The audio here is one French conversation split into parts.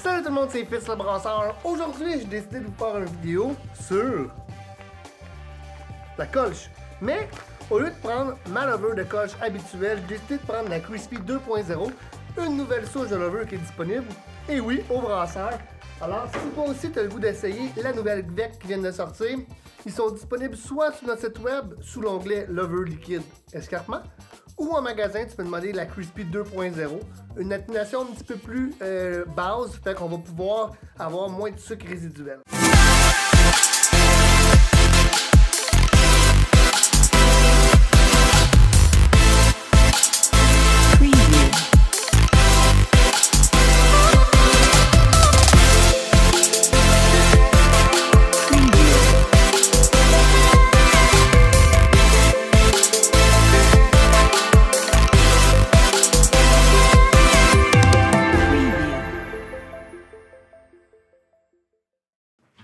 Salut tout le monde, c'est Fils le Brasseur. Aujourd'hui, j'ai décidé de vous faire une vidéo sur la colche. Mais au lieu de prendre ma lover de colche habituelle, j'ai décidé de prendre la Crispy 2.0, une nouvelle souche de lover qui est disponible. Et oui, au brasseur. Alors, si toi aussi tu as le goût d'essayer la nouvelle VEC qui vient de sortir, ils sont disponibles soit sur notre site web, sous l'onglet Lover Liquide Escarpement, ou en magasin, tu peux demander la Crispy 2.0, une atténuation un petit peu plus basse, fait qu'on va pouvoir avoir moins de sucre résiduel.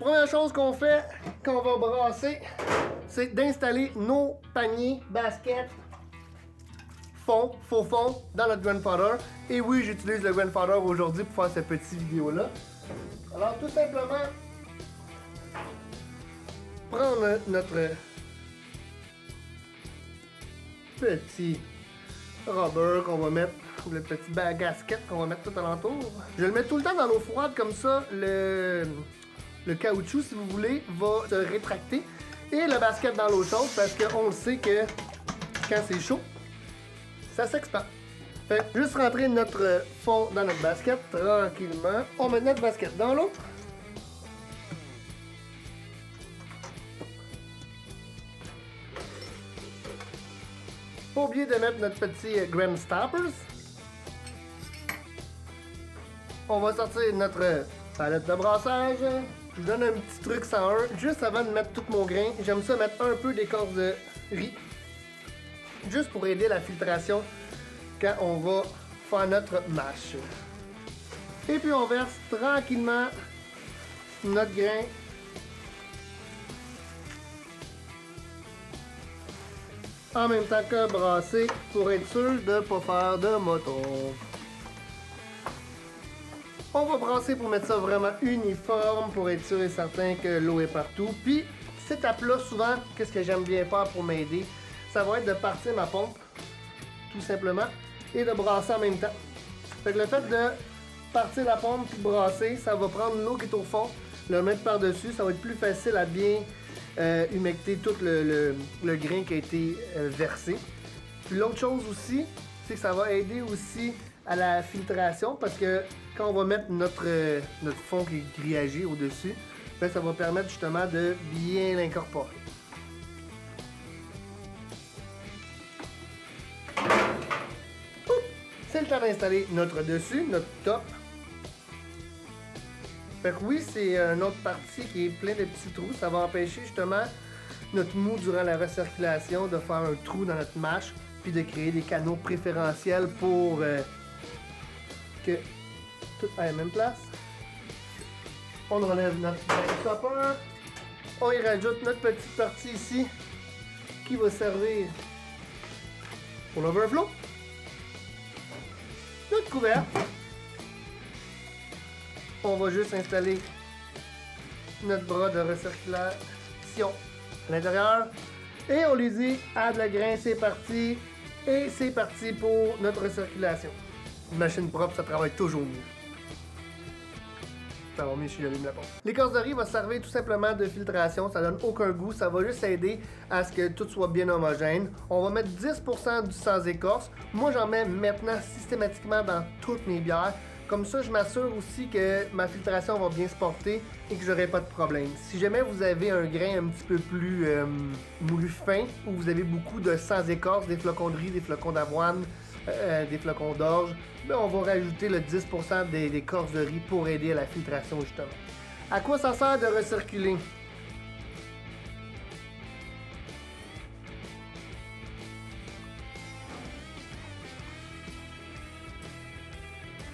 Première chose qu'on fait quand on va brasser, c'est d'installer nos paniers, baskets, faux fond dans notre grandfather. Et oui, j'utilise le grandfather aujourd'hui pour faire cette petite vidéo-là. Alors tout simplement, prendre notre petit rubber qu'on va mettre, le petit gasket qu'on va mettre tout alentour. Je le mets tout le temps dans l'eau froide comme ça, le caoutchouc, si vous voulez, va se rétracter. Et le basket dans l'eau chaude, parce qu'on sait que quand c'est chaud, ça s'expand. Fait que juste rentrer notre fond dans notre basket tranquillement. On met notre basket dans l'eau. Pas oublier de mettre notre petit Graham Stoppers. On va sortir notre palette de brassage. Je vous donne un petit truc 101, juste avant de mettre tout mon grain, j'aime ça mettre un peu d'écorce de riz, juste pour aider la filtration quand on va faire notre mash. Et puis on verse tranquillement notre grain en même temps que brasser pour être sûr de ne pas faire de moton. On va brasser pour mettre ça vraiment uniforme, pour être sûr et certain que l'eau est partout. Puis, cette étape-là, souvent, qu'est-ce que j'aime bien faire pour m'aider? Ça va être de partir ma pompe, tout simplement, et de brasser en même temps. Fait que le fait de partir la pompe puis brasser, ça va prendre l'eau qui est au fond, le mettre par-dessus, ça va être plus facile à bien humecter tout le grain qui a été versé. Puis l'autre chose aussi, c'est que ça va aider aussi à la filtration, parce que quand on va mettre notre fond qui est grillagé au-dessus, ben ça va permettre justement de bien l'incorporer. C'est le temps d'installer notre dessus, notre top. Fait que oui, c'est une autre partie qui est plein de petits trous. Ça va empêcher justement notre mou durant la recirculation de faire un trou dans notre mâche, puis de créer des canaux préférentiels pour que tout à la même place. On relève notre stopper. On y rajoute notre petite partie ici qui va servir pour l'overflow. Notre couvercle. On va juste installer notre bras de recirculation à l'intérieur. Et on lui dit add le grain, c'est parti. Et c'est parti pour notre recirculation. Une machine propre, ça travaille toujours mieux. Ça va mieux si j'allume la pompe. L'écorce de riz va servir tout simplement de filtration, ça donne aucun goût, ça va juste aider à ce que tout soit bien homogène. On va mettre 10% du sans écorce. Moi j'en mets maintenant systématiquement dans toutes mes bières. Comme ça, je m'assure aussi que ma filtration va bien se porter et que j'aurai pas de problème. Si jamais vous avez un grain un petit peu plus moulu fin, ou vous avez beaucoup de sans écorce, des flocons de riz, des flocons d'avoine, des flocons d'orge, ben on va rajouter le 10% d'écorce de riz pour aider à la filtration justement. À quoi ça sert de recirculer?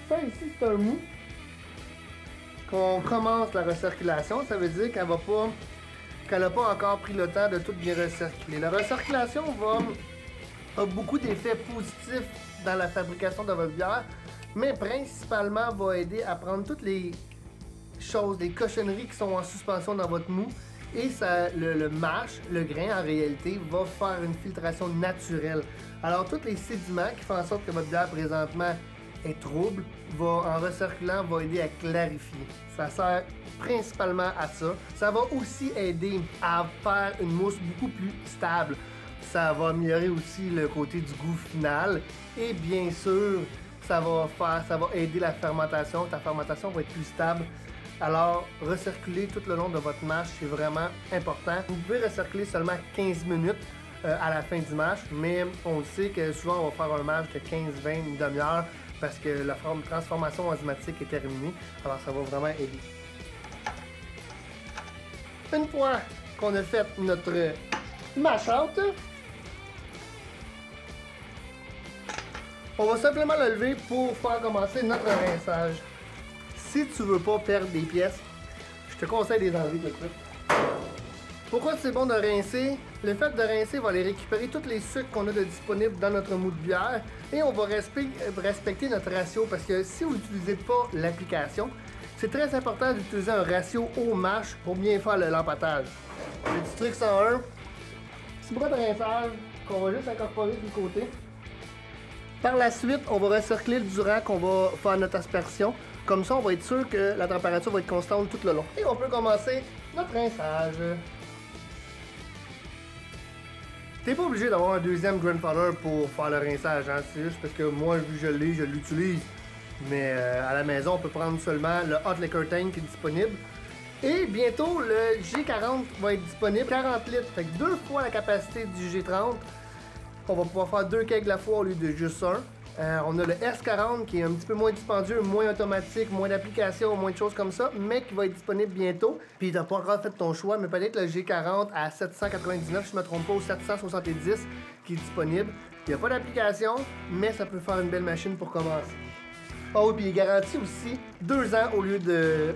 Ça ici c'est un mou. Qu'on commence la recirculation, ça veut dire qu'elle n'a pas encore pris le temps de tout bien recirculer. La recirculation a beaucoup d'effets positifs dans la fabrication de votre bière, mais principalement va aider à prendre toutes les choses, les cochonneries qui sont en suspension dans votre mou. Et ça, le mash, le grain en réalité, va faire une filtration naturelle. Alors tous les sédiments qui font en sorte que votre bière présentement est trouble, en recirculant, va aider à clarifier. Ça sert principalement à ça. Ça va aussi aider à faire une mousse beaucoup plus stable. Ça va améliorer aussi le côté du goût final. Et bien sûr, ça va aider la fermentation. Ta fermentation va être plus stable. Alors, recirculer tout le long de votre mash, c'est vraiment important. Vous pouvez recirculer seulement 15 minutes à la fin du mash, mais on le sait que souvent on va faire un mash de 15-20, une demi-heure, parce que la transformation enzymatique est terminée. Alors, ça va vraiment aider. Une fois qu'on a fait notre mash out, on va simplement le lever pour faire commencer notre rinçage. Si tu veux pas perdre des pièces, je te conseille de les enlever tout de suite. Pourquoi c'est bon de rincer? Le fait de rincer va aller récupérer tous les sucres qu'on a de disponibles dans notre mou de bière et on va respecter notre ratio parce que si vous n'utilisez pas l'application, c'est très important d'utiliser un ratio au mash pour bien faire le lampatage. Le petit truc 101, petit bras de rinçage qu'on va juste incorporer du côté. Par la suite, on va recirculer le durant qu'on va faire notre aspersion. Comme ça, on va être sûr que la température va être constante tout le long. Et on peut commencer notre rinçage. T'es pas obligé d'avoir un deuxième grandfather pour faire le rinçage, hein? C'est juste parce que moi, vu que je l'ai, je l'utilise. Mais à la maison, on peut prendre seulement le Hot Liquor Tank qui est disponible. Et bientôt, le G40 va être disponible, 40 litres, fait que 2 fois la capacité du G30. On va pouvoir faire 2 kegs à la fois au lieu de juste un. On a le S40 qui est un petit peu moins dispendieux, moins automatique, moins d'applications, moins de choses comme ça, mais qui va être disponible bientôt. Puis t'as pas encore fait ton choix, mais peut-être le G40 à 799, si je me trompe pas, ou 770 qui est disponible. Il n'y a pas d'application, mais ça peut faire une belle machine pour commencer. Oh, puis il est garanti aussi 2 ans au lieu de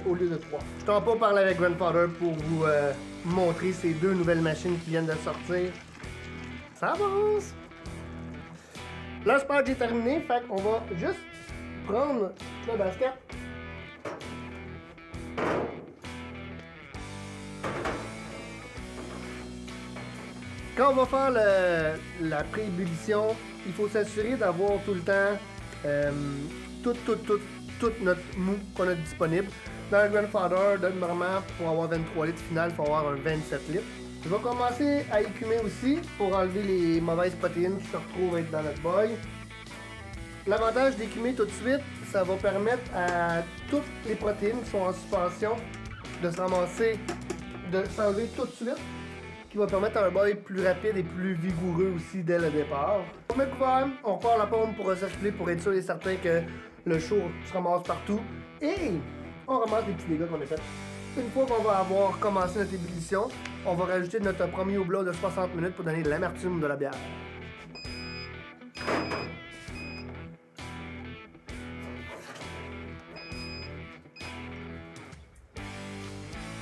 3. Je t'en pas parler avec Grandfather pour vous montrer ces 2 nouvelles machines qui viennent de sortir. Ça avance! L'asperge est terminé, fait qu'on va juste prendre le basket. Quand on va faire la pré-ébullition, il faut s'assurer d'avoir tout le temps tout notre mou qu'on a disponible. Dans le Grandfather, normalement, pour avoir 23 litres final, il faut avoir un 27 litres. Je vais commencer à écumer aussi pour enlever les mauvaises protéines qui se retrouvent être dans notre bol. L'avantage d'écumer tout de suite, ça va permettre à toutes les protéines qui sont en suspension de se ramasser, de s'enlever tout de suite, qui va permettre un boil plus rapide et plus vigoureux aussi dès le départ. On met le couvert, on repart la pompe pour recirculer pour être sûr et certain que le chaud se ramasse partout et on ramasse les petits dégâts qu'on a fait. Une fois qu'on va avoir commencé notre ébullition, on va rajouter notre premier houblon de 60 minutes pour donner de l'amertume de la bière.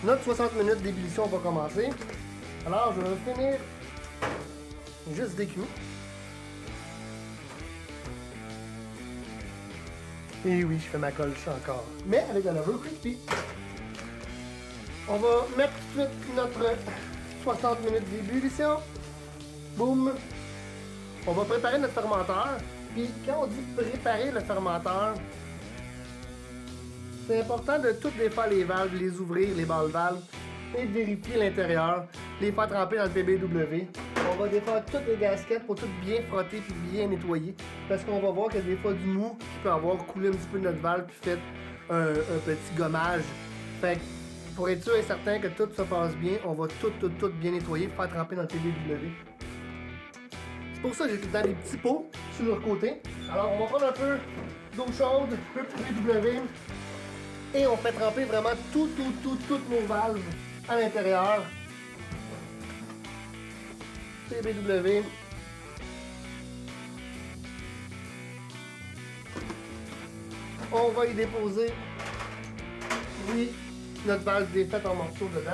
Notre 60 minutes d'ébullition va commencer. Alors, je vais finir juste d'écumer. Et oui, je fais ma colche encore. Mais avec de la levure crispy. On va mettre tout de suite notre 60 minutes d'ébullition. Boum! On va préparer notre fermenteur. Puis quand on dit préparer le fermenteur, c'est important de tout défaire les valves, les ouvrir, les balles valves, et vérifier l'intérieur, les faire tremper dans le PBW. On va défaire toutes les gasquettes pour tout bien frotter puis bien nettoyer. Parce qu'on va voir qu'il y a des fois du mou qui peut avoir coulé un petit peu de notre valve puis fait un petit gommage. Fait que pour être sûr et certain que tout se passe bien, on va tout bien nettoyer, faire tremper dans le PBW. C'est pour ça que j'ai tout le temps des petits pots sur le côté. Alors on va prendre un peu d'eau chaude, un peu de PBW. Et on fait tremper vraiment toutes nos valves à l'intérieur. PBW. On va y déposer, oui, notre valve défaite en morceaux dedans.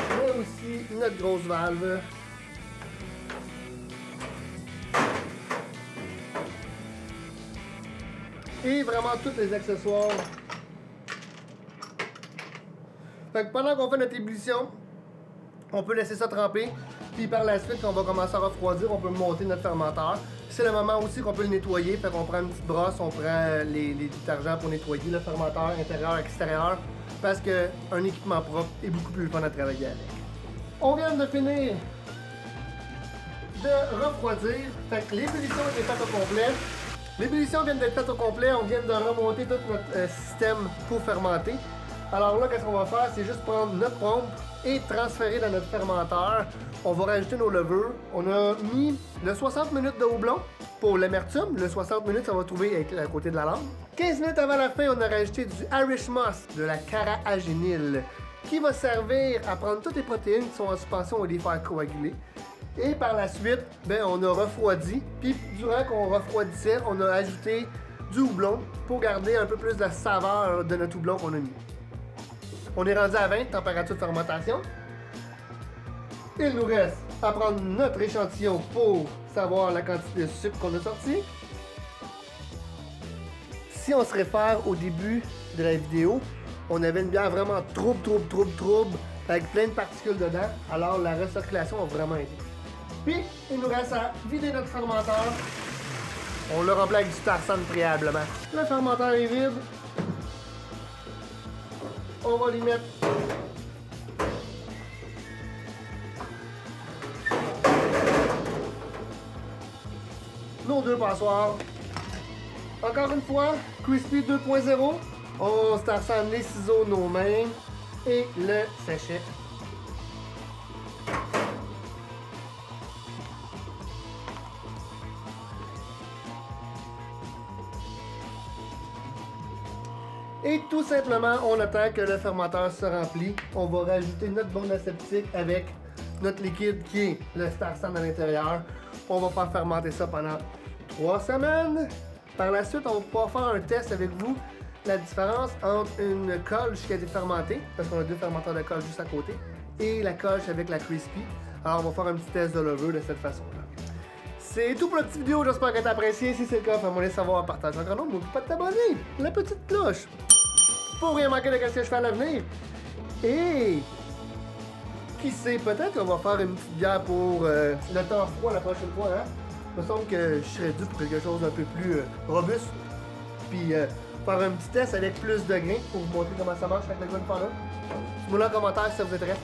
Mais aussi notre grosse valve. et vraiment tous les accessoires. Fait que pendant qu'on fait notre ébullition, on peut laisser ça tremper. Puis par la suite, quand on va commencer à refroidir, on peut monter notre fermenteur. C'est le moment aussi qu'on peut le nettoyer. Fait qu'on prend une petite brosse, on prend les détergents pour nettoyer le fermenteur intérieur, extérieur. Parce qu'un équipement propre est beaucoup plus fun à travailler avec. On vient de finir de refroidir. Fait que l'ébullition est faite au complet. L'ébullition vient d'être faite au complet. On vient de remonter tout notre système pour fermenter. Alors là, qu'est-ce qu'on va faire? C'est juste prendre notre pompe et transférer dans notre fermenteur. On va rajouter nos levures. On a mis le 60 minutes de houblon pour l'amertume. Le 60 minutes, ça va trouver à côté de la lampe. 15 minutes avant la fin, on a rajouté du Irish Moss, de la carragénile, qui va servir à prendre toutes les protéines qui sont en suspension et les faire coaguler. Et par la suite, ben, on a refroidi. Puis durant qu'on refroidissait, on a ajouté du houblon pour garder un peu plus de la saveur de notre houblon qu'on a mis. On est rendu à 20, température de fermentation. Il nous reste à prendre notre échantillon pour savoir la quantité de sucre qu'on a sorti. Si on se réfère au début de la vidéo, on avait une bière vraiment trouble, avec plein de particules dedans. Alors la recirculation a vraiment aidé. Puis, il nous reste à vider notre fermenteur. On le remplit avec du Starsan préalablement. Le fermenteur est vide. On va lui mettre nos deux passoires. Encore une fois, Crispy 2.0. On Starsan les ciseaux, nos mains et le sachet. Et tout simplement, on attend que le fermenteur se remplit. On va rajouter notre bonde aseptique avec notre liquide qui est le Starsan à l'intérieur. On va faire fermenter ça pendant 3 semaines. Par la suite, on va pouvoir faire un test avec vous. La différence entre une colche qui a été fermentée, parce qu'on a 2 fermenteurs de colche juste à côté, et la colche avec la Crispy. Alors, on va faire un petit test de levure de cette façon-là. C'est tout pour la petite vidéo, j'espère que t'as apprécié. Si c'est le cas, fais-moi les savoir, partage encore un n'oublie pas de t'abonner, la petite cloche, pour rien manquer de ce que je fais à l'avenir. Et qui sait, peut-être qu'on va faire une petite bière pour le temps froid la prochaine fois, hein? Il me semble que je serais dû pour quelque chose d'un peu plus robuste. Puis faire un petit test avec plus de grains pour vous montrer comment ça marche avec le Gunpowder. Dis-moi là en commentaire si ça vous intéresse.